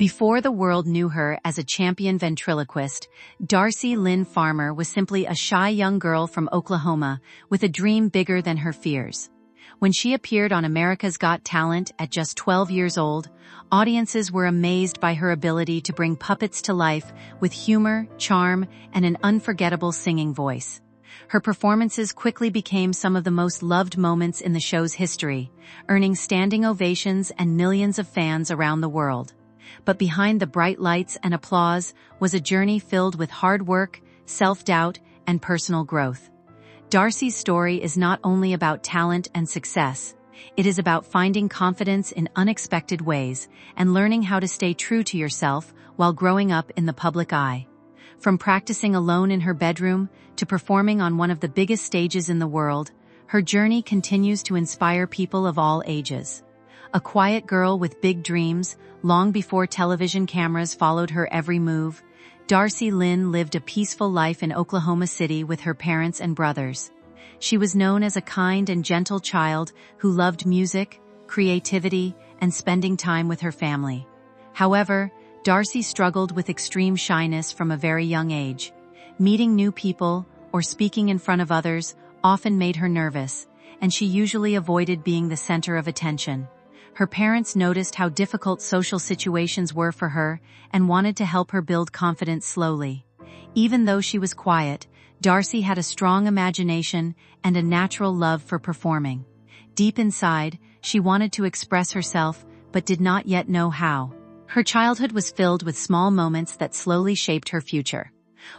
Before the world knew her as a champion ventriloquist, Darci Lynne Farmer was simply a shy young girl from Oklahoma with a dream bigger than her fears. When she appeared on America's Got Talent at just 12 years old, audiences were amazed by her ability to bring puppets to life with humor, charm, and an unforgettable singing voice. Her performances quickly became some of the most loved moments in the show's history, earning standing ovations and millions of fans around the world. But behind the bright lights and applause was a journey filled with hard work, self-doubt, and personal growth. Darci's story is not only about talent and success, it is about finding confidence in unexpected ways and learning how to stay true to yourself while growing up in the public eye. From practicing alone in her bedroom to performing on one of the biggest stages in the world, her journey continues to inspire people of all ages. A quiet girl with big dreams, long before television cameras followed her every move, Darci Lynne lived a peaceful life in Oklahoma City with her parents and brothers. She was known as a kind and gentle child who loved music, creativity, and spending time with her family. However, Darci struggled with extreme shyness from a very young age. Meeting new people or speaking in front of others often made her nervous, and she usually avoided being the center of attention. Her parents noticed how difficult social situations were for her and wanted to help her build confidence slowly. Even though she was quiet, Darci had a strong imagination and a natural love for performing. Deep inside, she wanted to express herself but did not yet know how. Her childhood was filled with small moments that slowly shaped her future.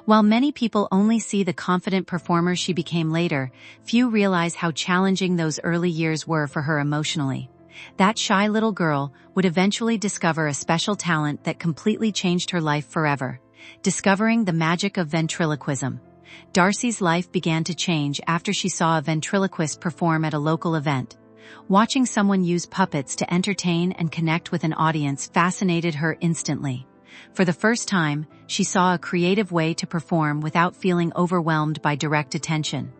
While many people only see the confident performer she became later, few realize how challenging those early years were for her emotionally. That shy little girl would eventually discover a special talent that completely changed her life forever, discovering the magic of ventriloquism. Darci's life began to change after she saw a ventriloquist perform at a local event. Watching someone use puppets to entertain and connect with an audience fascinated her instantly. For the first time, she saw a creative way to perform without feeling overwhelmed by direct attention.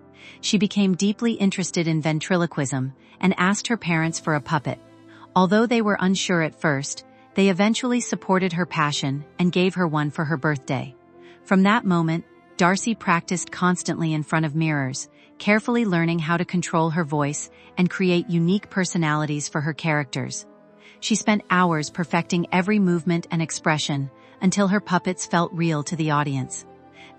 She became deeply interested in ventriloquism and asked her parents for a puppet. Although they were unsure at first, they eventually supported her passion and gave her one for her birthday. From that moment, Darci practiced constantly in front of mirrors, carefully learning how to control her voice and create unique personalities for her characters. She spent hours perfecting every movement and expression until her puppets felt real to the audience.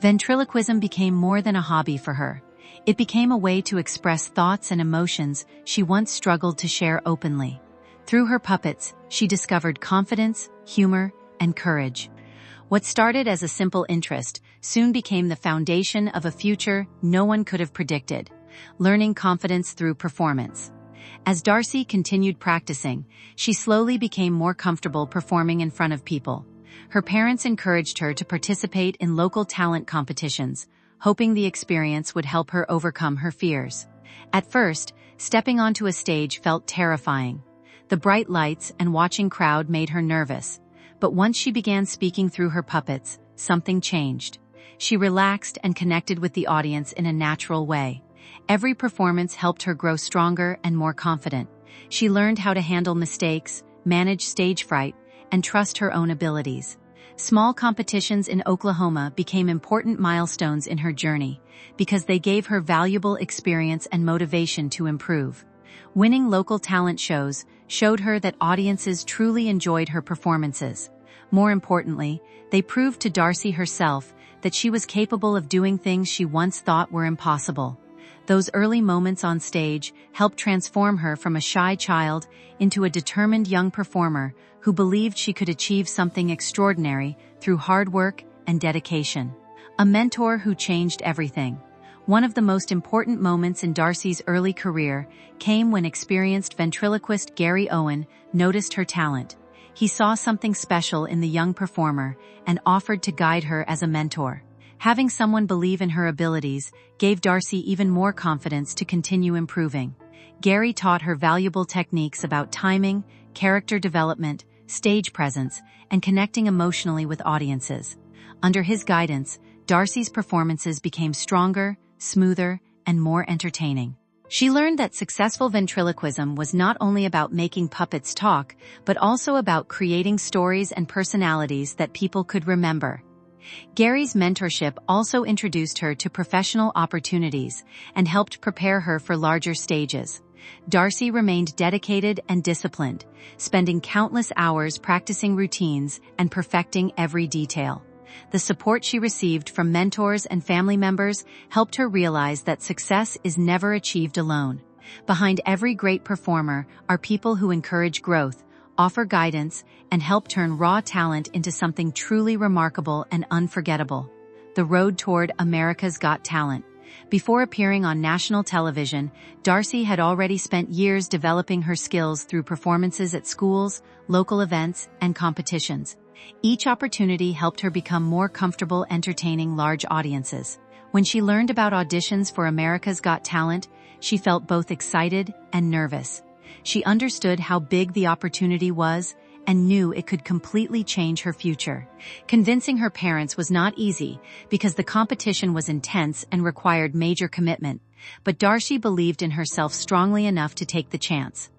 Ventriloquism became more than a hobby for her. It became a way to express thoughts and emotions she once struggled to share openly. Through her puppets, she discovered confidence, humor, and courage. What started as a simple interest soon became the foundation of a future no one could have predicted, learning confidence through performance. As Darci continued practicing, she slowly became more comfortable performing in front of people. Her parents encouraged her to participate in local talent competitions, hoping the experience would help her overcome her fears. At first, stepping onto a stage felt terrifying. The bright lights and watching crowd made her nervous. But once she began speaking through her puppets, something changed. She relaxed and connected with the audience in a natural way. Every performance helped her grow stronger and more confident. She learned how to handle mistakes, manage stage fright, and trust her own abilities. Small competitions in Oklahoma became important milestones in her journey because they gave her valuable experience and motivation to improve. Winning local talent shows showed her that audiences truly enjoyed her performances. More importantly, they proved to Darci herself that she was capable of doing things she once thought were impossible. Those early moments on stage helped transform her from a shy child into a determined young performer who believed she could achieve something extraordinary through hard work and dedication. A mentor who changed everything. One of the most important moments in Darci's early career came when experienced ventriloquist Gary Owen noticed her talent. He saw something special in the young performer and offered to guide her as a mentor. Having someone believe in her abilities gave Darci even more confidence to continue improving. Gary taught her valuable techniques about timing, character development, stage presence, and connecting emotionally with audiences. Under his guidance, Darci's performances became stronger, smoother, and more entertaining. She learned that successful ventriloquism was not only about making puppets talk, but also about creating stories and personalities that people could remember. Gary's mentorship also introduced her to professional opportunities and helped prepare her for larger stages. Darci remained dedicated and disciplined, spending countless hours practicing routines and perfecting every detail. The support she received from mentors and family members helped her realize that success is never achieved alone. Behind every great performer are people who encourage growth, offer guidance, and help turn raw talent into something truly remarkable and unforgettable. The road toward America's Got Talent. Before appearing on national television, Darci had already spent years developing her skills through performances at schools, local events, and competitions. Each opportunity helped her become more comfortable entertaining large audiences. When she learned about auditions for America's Got Talent, she felt both excited and nervous. She understood how big the opportunity was and knew it could completely change her future. Convincing her parents was not easy because the competition was intense and required major commitment, but Darci believed in herself strongly enough to take the chance.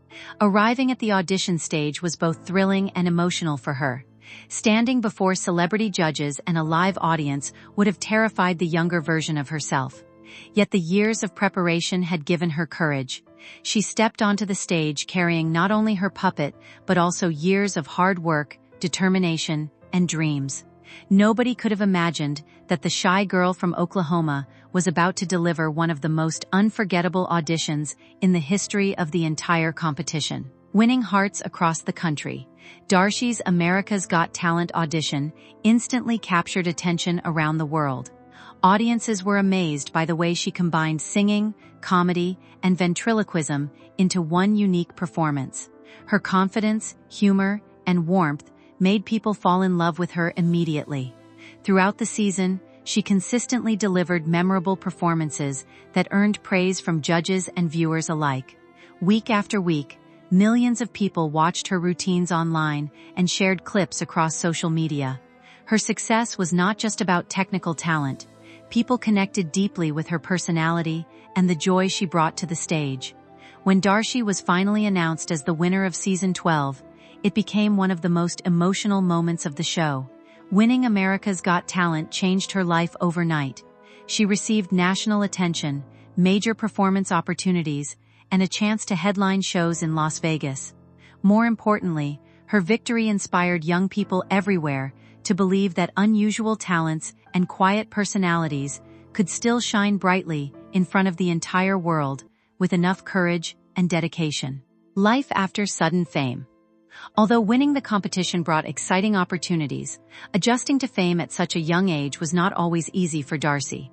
Arriving at the audition stage was both thrilling and emotional for her. Standing before celebrity judges and a live audience would have terrified the younger version of herself. Yet the years of preparation had given her courage. She stepped onto the stage carrying not only her puppet, but also years of hard work, determination, and dreams. Nobody could have imagined that the shy girl from Oklahoma was about to deliver one of the most unforgettable auditions in the history of the entire competition. Winning hearts across the country, Darci's America's Got Talent audition instantly captured attention around the world. Audiences were amazed by the way she combined singing, comedy, and ventriloquism into one unique performance. Her confidence, humor, and warmth made people fall in love with her immediately. Throughout the season, she consistently delivered memorable performances that earned praise from judges and viewers alike. Week after week, millions of people watched her routines online and shared clips across social media. Her success was not just about technical talent. People connected deeply with her personality and the joy she brought to the stage. When Darci was finally announced as the winner of Season 12, it became one of the most emotional moments of the show. Winning America's Got Talent changed her life overnight. She received national attention, major performance opportunities, and a chance to headline shows in Las Vegas. More importantly, her victory inspired young people everywhere to believe that unusual talents and quiet personalities could still shine brightly in front of the entire world with enough courage and dedication. Life after sudden fame. Although winning the competition brought exciting opportunities, adjusting to fame at such a young age was not always easy for Darci.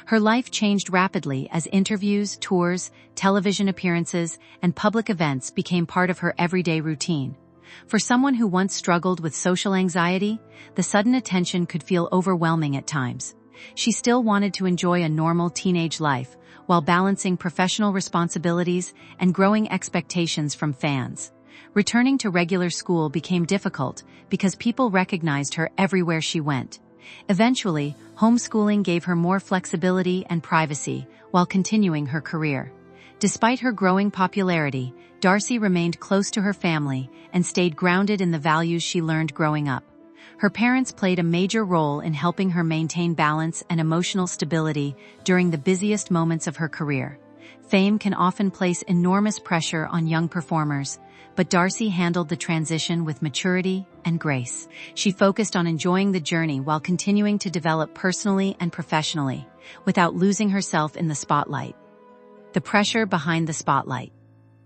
Her life changed rapidly as interviews, tours, television appearances, and public events became part of her everyday routine. For someone who once struggled with social anxiety, the sudden attention could feel overwhelming at times. She still wanted to enjoy a normal teenage life while balancing professional responsibilities and growing expectations from fans. Returning to regular school became difficult because people recognized her everywhere she went. Eventually, homeschooling gave her more flexibility and privacy while continuing her career. Despite her growing popularity, Darci remained close to her family and stayed grounded in the values she learned growing up. Her parents played a major role in helping her maintain balance and emotional stability during the busiest moments of her career. Fame can often place enormous pressure on young performers, but Darci handled the transition with maturity and grace. She focused on enjoying the journey while continuing to develop personally and professionally, without losing herself in the spotlight. The pressure behind the spotlight.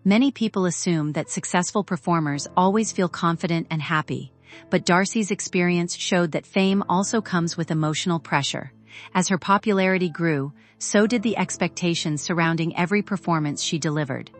Many people assume that successful performers always feel confident and happy, but Darci's experience showed that fame also comes with emotional pressure. As her popularity grew, so did the expectations surrounding every performance she delivered.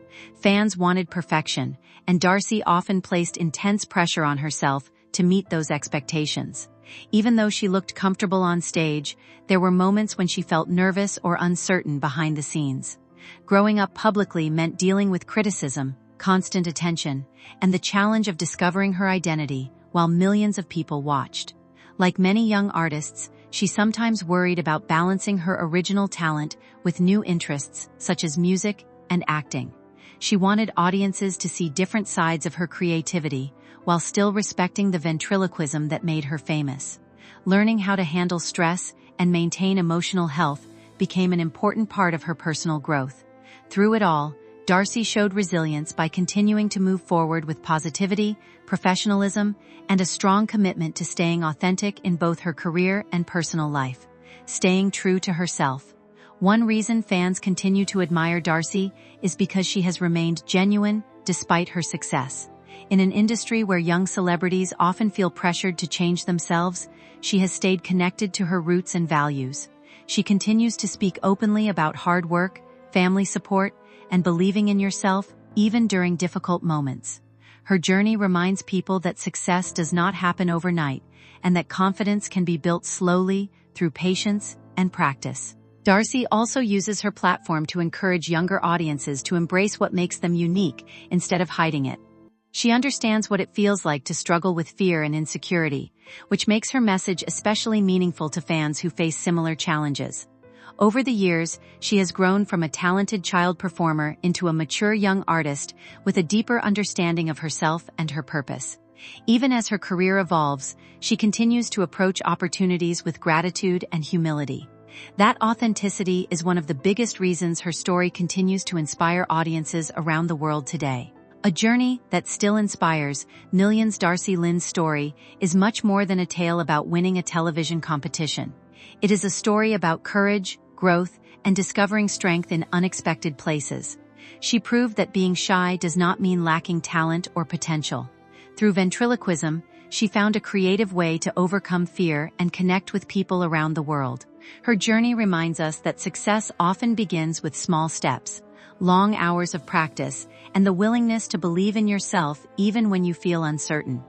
Fans wanted perfection, and Darci often placed intense pressure on herself to meet those expectations. Even though she looked comfortable on stage, there were moments when she felt nervous or uncertain behind the scenes. Growing up publicly meant dealing with criticism, constant attention, and the challenge of discovering her identity while millions of people watched. Like many young artists, she sometimes worried about balancing her original talent with new interests such as music, and acting. She wanted audiences to see different sides of her creativity, while still respecting the ventriloquism that made her famous. Learning how to handle stress and maintain emotional health became an important part of her personal growth. Through it all, Darci showed resilience by continuing to move forward with positivity, professionalism, and a strong commitment to staying authentic in both her career and personal life. Staying true to herself. One reason fans continue to admire Darci is because she has remained genuine despite her success. In an industry where young celebrities often feel pressured to change themselves, she has stayed connected to her roots and values. She continues to speak openly about hard work, family support, and believing in yourself, even during difficult moments. Her journey reminds people that success does not happen overnight, and that confidence can be built slowly through patience and practice. Darci also uses her platform to encourage younger audiences to embrace what makes them unique instead of hiding it. She understands what it feels like to struggle with fear and insecurity, which makes her message especially meaningful to fans who face similar challenges. Over the years, she has grown from a talented child performer into a mature young artist with a deeper understanding of herself and her purpose. Even as her career evolves, she continues to approach opportunities with gratitude and humility. That authenticity is one of the biggest reasons her story continues to inspire audiences around the world today. A journey that still inspires millions. Darci Lynne's story is much more than a tale about winning a television competition. It is a story about courage, growth, and discovering strength in unexpected places. She proved that being shy does not mean lacking talent or potential. Through ventriloquism, she found a creative way to overcome fear and connect with people around the world. Her journey reminds us that success often begins with small steps, long hours of practice, and the willingness to believe in yourself even when you feel uncertain.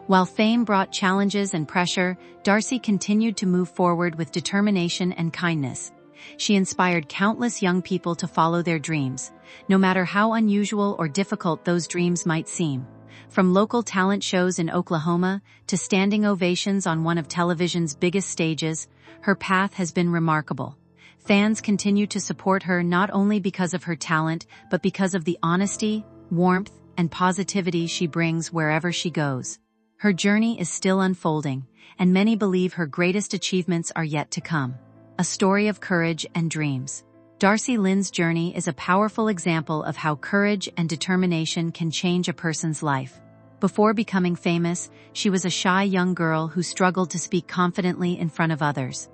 While fame brought challenges and pressure, Darci continued to move forward with determination and kindness. She inspired countless young people to follow their dreams, no matter how unusual or difficult those dreams might seem. From local talent shows in Oklahoma to standing ovations on one of television's biggest stages, her path has been remarkable. Fans continue to support her not only because of her talent, but because of the honesty, warmth, and positivity she brings wherever she goes. Her journey is still unfolding, and many believe her greatest achievements are yet to come. A story of courage and dreams. Darci Lynne's journey is a powerful example of how courage and determination can change a person's life. Before becoming famous, she was a shy young girl who struggled to speak confidently in front of others.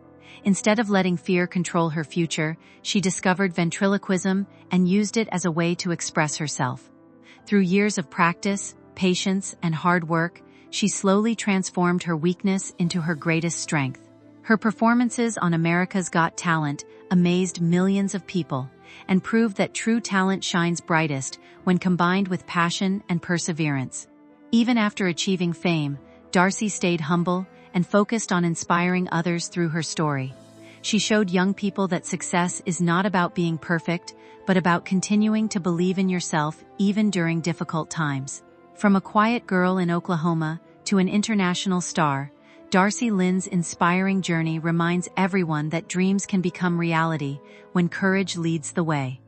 Instead of letting fear control her future, she discovered ventriloquism and used it as a way to express herself. Through years of practice, patience, and hard work, she slowly transformed her weakness into her greatest strength. Her performances on America's Got Talent amazed millions of people and proved that true talent shines brightest when combined with passion and perseverance. Even after achieving fame, Darci stayed humble and focused on inspiring others through her story. She showed young people that success is not about being perfect, but about continuing to believe in yourself even during difficult times. From a quiet girl in Oklahoma to an international star, Darci Lynne's inspiring journey reminds everyone that dreams can become reality when courage leads the way.